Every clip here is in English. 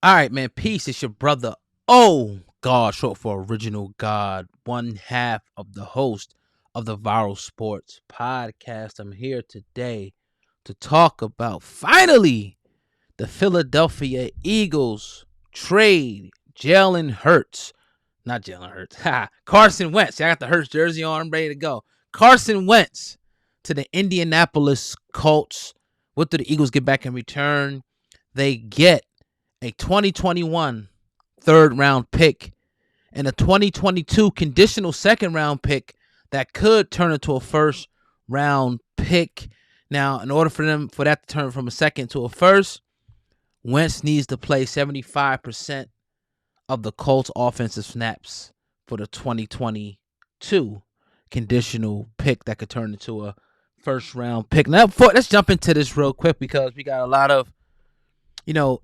All right, man. Peace. It's your brother. Oh, God, short for Original God, one half of the host of the Viral Sports Podcast. I'm here today to talk about finally the Philadelphia Eagles trade Jalen Hurts. Not Jalen Hurts. Carson Wentz. I got the Hurts jersey on. I'm ready to go. Carson Wentz to the Indianapolis Colts. What do the Eagles get back in return? They get a 2021 third-round pick and a 2022 conditional second-round pick that could turn into a first-round pick. Now, in order for that to turn from a second to a first, Wentz needs to play 75% of the Colts' offensive snaps for the 2022 conditional pick that could turn into a first-round pick. Now, let's jump into this real quick because we got a lot of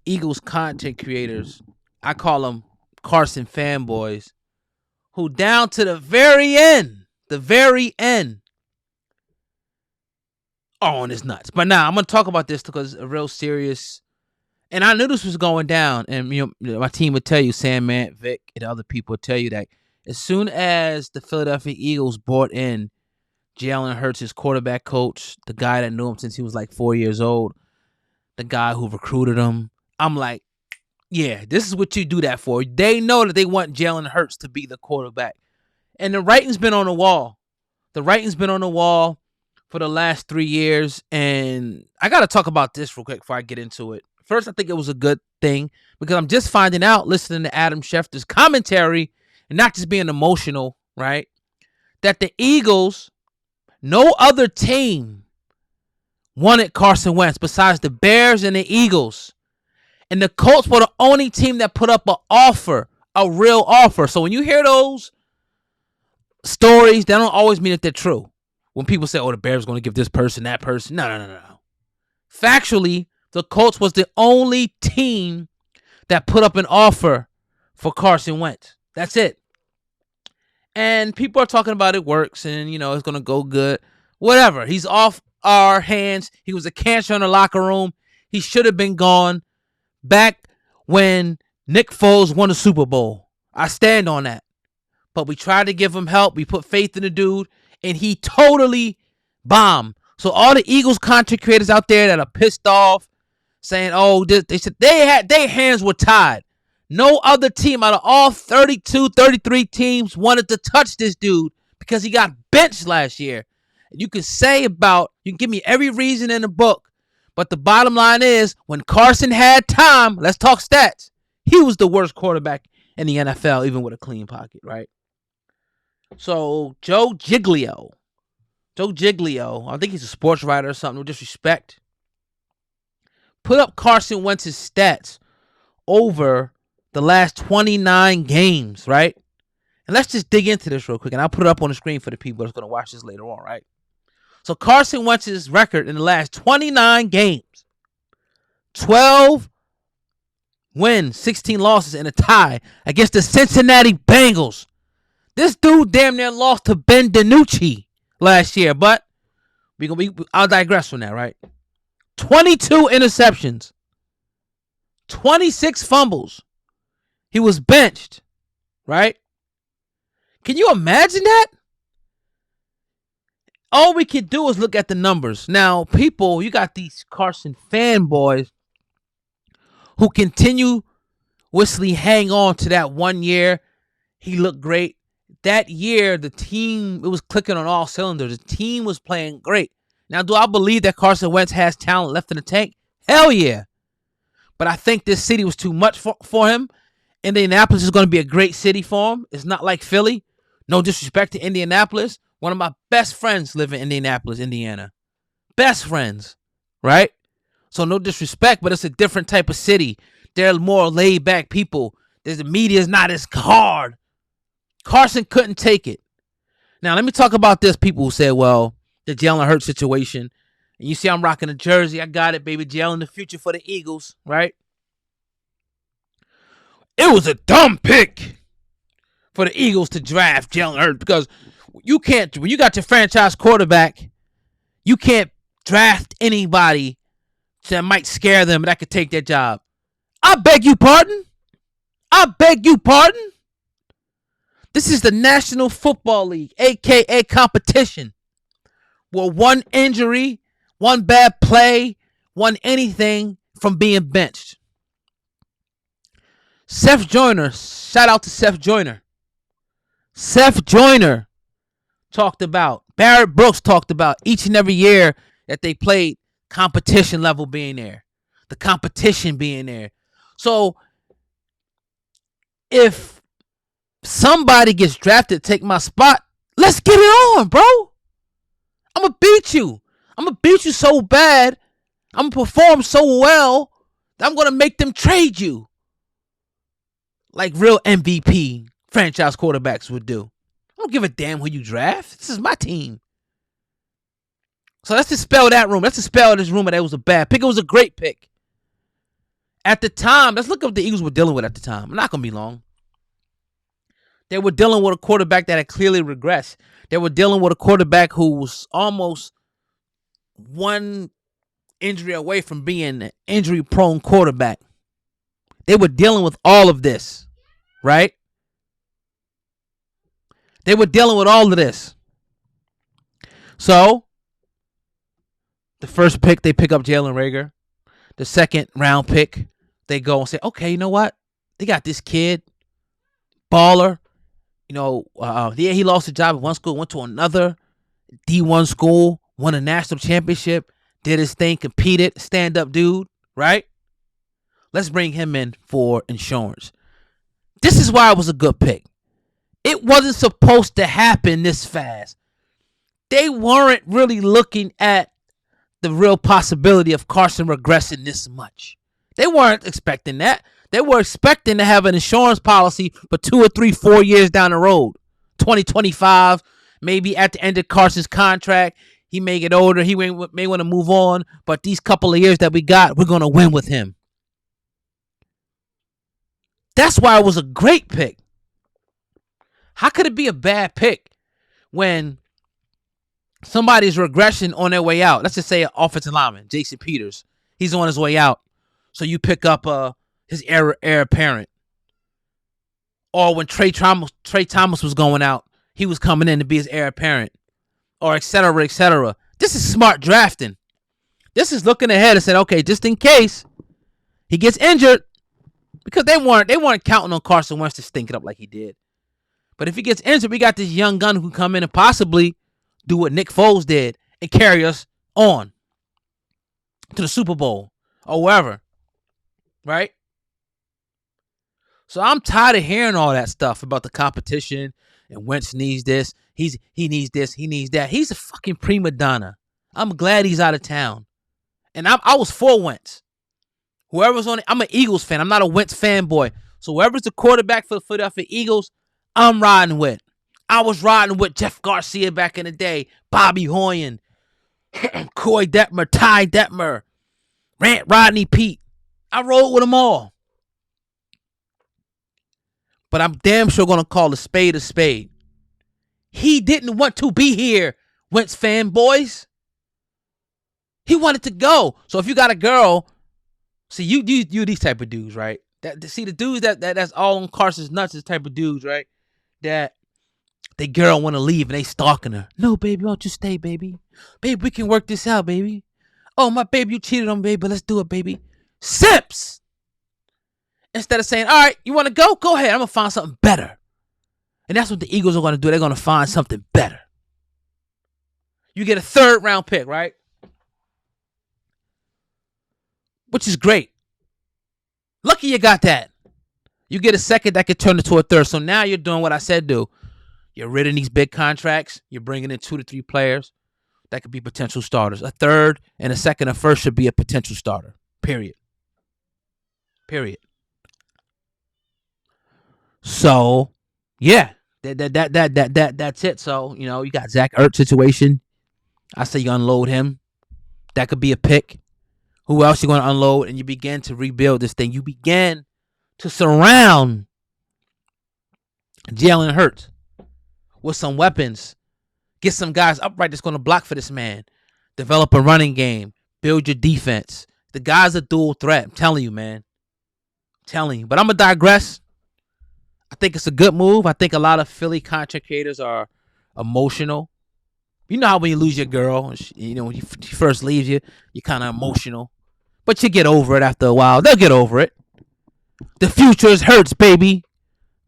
Eagles content creators, I call them Carson fanboys, who down to the very end, and it's nuts. But now I'm going to talk about this because it's a real serious, and I knew this was going down, and my team would tell you, Sandman, Vic, and other people would tell you that as soon as the Philadelphia Eagles brought in Jalen Hurts, his quarterback coach, the guy that knew him since he was like 4 years old, the guy who recruited him, I'm like, yeah, this is what you do that for. They know that they want Jalen Hurts to be the quarterback. And the writing's been on the wall. The writing's been on the wall for the last 3 years. And I got to talk about this real quick before I get into it. First, I think it was a good thing because I'm just finding out, listening to Adam Schefter's commentary and not just being emotional, right, that the Eagles, no other team wanted Carson Wentz besides the Bears and the Eagles. And the Colts were the only team that put up an offer, a real offer. So when you hear those stories, they don't always mean that they're true. When people say, oh, the Bears are going to give this person, that person. No. Factually, the Colts was the only team that put up an offer for Carson Wentz. That's it. And people are talking about it works and, it's going to go good. Whatever. He's off our hands. He was a cancer in the locker room. He should have been gone back when Nick Foles won the Super Bowl. I stand on that. But we tried to give him help. We put faith in the dude, and he totally bombed. So all the Eagles content creators out there that are pissed off, saying, oh, they said their hands were tied. No other team out of all 32, 33 teams wanted to touch this dude because he got benched last year. You can give me every reason in the book, but the bottom line is when Carson had time, let's talk stats, he was the worst quarterback in the NFL, even with a clean pocket, right? So Joe Giglio, I think he's a sports writer or something, no disrespect, put up Carson Wentz's stats over the last 29 games, right? And let's just dig into this real quick, and I'll put it up on the screen for the people that's going to watch this later on, right? So Carson Wentz's record in the last 29 games, 12 wins, 16 losses, and a tie against the Cincinnati Bengals. This dude damn near lost to Ben DiNucci last year, but I'll digress from that, right? 22 interceptions, 26 fumbles. He was benched, right? Can you imagine that? All we can do is look at the numbers. Now, people, you got these Carson fanboys who continuously hang on to that 1 year. He looked great. That year, the team, it was clicking on all cylinders. The team was playing great. Now, do I believe that Carson Wentz has talent left in the tank? Hell yeah. But I think this city was too much for him. Indianapolis is going to be a great city for him. It's not like Philly. No disrespect to Indianapolis. One of my best friends live in Indianapolis, Indiana. Best friends, right? So no disrespect, but it's a different type of city. They're more laid-back people. The media is not as hard. Carson couldn't take it. Now, let me talk about this. People who say, well, the Jalen Hurts situation. And you see I'm rocking a jersey. I got it, baby. Jalen, the future for the Eagles, right? It was a dumb pick for the Eagles to draft Jalen Hurts because you can't, when you got your franchise quarterback, you can't draft anybody that might scare them that could take their job. I beg you pardon? I beg you pardon? This is the National Football League, a.k.a. competition, where one injury, one bad play, one anything from being benched. Seth Joyner, shout out to Seth Joyner. Seth Joyner talked about, Barrett Brooks talked about each and every year that they played, competition level being there, the competition being there. So if somebody gets drafted to take my spot, let's get it on, bro. I'm going to beat you. I'm going to beat you so bad. I'm going to perform so well that I'm going to make them trade you. Like real MVP franchise quarterbacks would do. I don't give a damn who you draft. This is my team. So let's dispel that rumor. Let's dispel this rumor that it was a bad pick. It was a great pick. At the time, let's look at what the Eagles were dealing with at the time. I'm not going to be long. They were dealing with a quarterback that had clearly regressed. They were dealing with a quarterback who was almost one injury away from being an injury-prone quarterback. They were dealing with all of this, right? They were dealing with all of this. So, the first pick, they pick up Jalen Reagor. The second round pick, they go and say, okay, you know what? They got this kid, baller. You know, yeah, he lost a job at one school, went to another D1 school, won a national championship, did his thing, competed, stand-up dude, right? Let's bring him in for insurance. This is why it was a good pick. It wasn't supposed to happen this fast. They weren't really looking at the real possibility of Carson regressing this much. They weren't expecting that. They were expecting to have an insurance policy for 2 or 3, 4 years down the road. 2025, maybe at the end of Carson's contract, he may get older. He may want to move on. But these couple of years that we got, we're going to win with him. That's why it was a great pick. How could it be a bad pick when somebody's regression on their way out? Let's just say an offensive lineman, Jason Peters. He's on his way out. So you pick up his heir apparent. Or when Trey Thomas was going out, he was coming in to be his heir apparent. Or et cetera, et cetera. This is smart drafting. This is looking ahead and saying, okay, just in case he gets injured, because they weren't counting on Carson Wentz to stink it up like he did. But if he gets injured, we got this young gun who can come in and possibly do what Nick Foles did and carry us on to the Super Bowl or wherever. Right? So I'm tired of hearing all that stuff about the competition and Wentz needs this. He needs this. He needs that. He's a fucking prima donna. I'm glad he's out of town. And I was for Wentz. Whoever's on it, I'm an Eagles fan. I'm not a Wentz fanboy. So whoever's the quarterback for the Philadelphia Eagles, I'm riding with. I was riding with Jeff Garcia back in the day, Bobby Hoyen, Coy Detmer, Ty Detmer, Rodney Pete. I rolled with them all. But I'm damn sure going to call a spade a spade. He didn't want to be here, Wentz fanboys. He wanted to go. So if you got a girl, see, you these type of dudes, right? See, the dudes that's all on Carson's nuts is type of dudes, right? That the girl want to leave and they stalking her. No, baby, why don't you stay, baby? Babe, we can work this out, baby. Oh, my baby, you cheated on me, baby, but let's do it, baby. Sips! Instead of saying, all right, you want to go? Go ahead. I'm going to find something better. And that's what the Eagles are going to do. They're going to find something better. You get a 3rd round pick, right? Which is great. Lucky you got that. You get a 2nd that could turn into a 3rd. So now you're doing what I said do. You're rid of these big contracts. You're bringing in 2 to 3 players that could be potential starters. A 3rd and a 2nd and 1st should be a potential starter. Period. So, yeah, that's it. So, you know, you got Zach Ertz situation. I say you unload him. That could be a pick. Who else you going to unload? And you begin to rebuild this thing. You begin to surround Jalen Hurts with some weapons. Get some guys upright that's going to block for this man. Develop a running game. Build your defense. The guy's a dual threat. I'm telling you, man. Telling you. But I'm going to digress. I think it's a good move. I think a lot of Philly content creators are emotional. You know how when you lose your girl, when she first leaves you, you're kind of emotional. But you get over it after a while. They'll get over it. The future hurts, baby.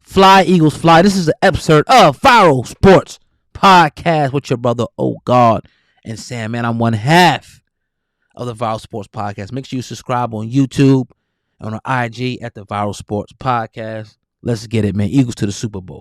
Fly, Eagles, fly. This is an episode of Viral Sports Podcast with your brother, Oh God, and Sam. Man, I'm one half of the Viral Sports Podcast. Make sure you subscribe on YouTube, on IG at the Viral Sports Podcast. Let's get it, man. Eagles to the Super Bowl.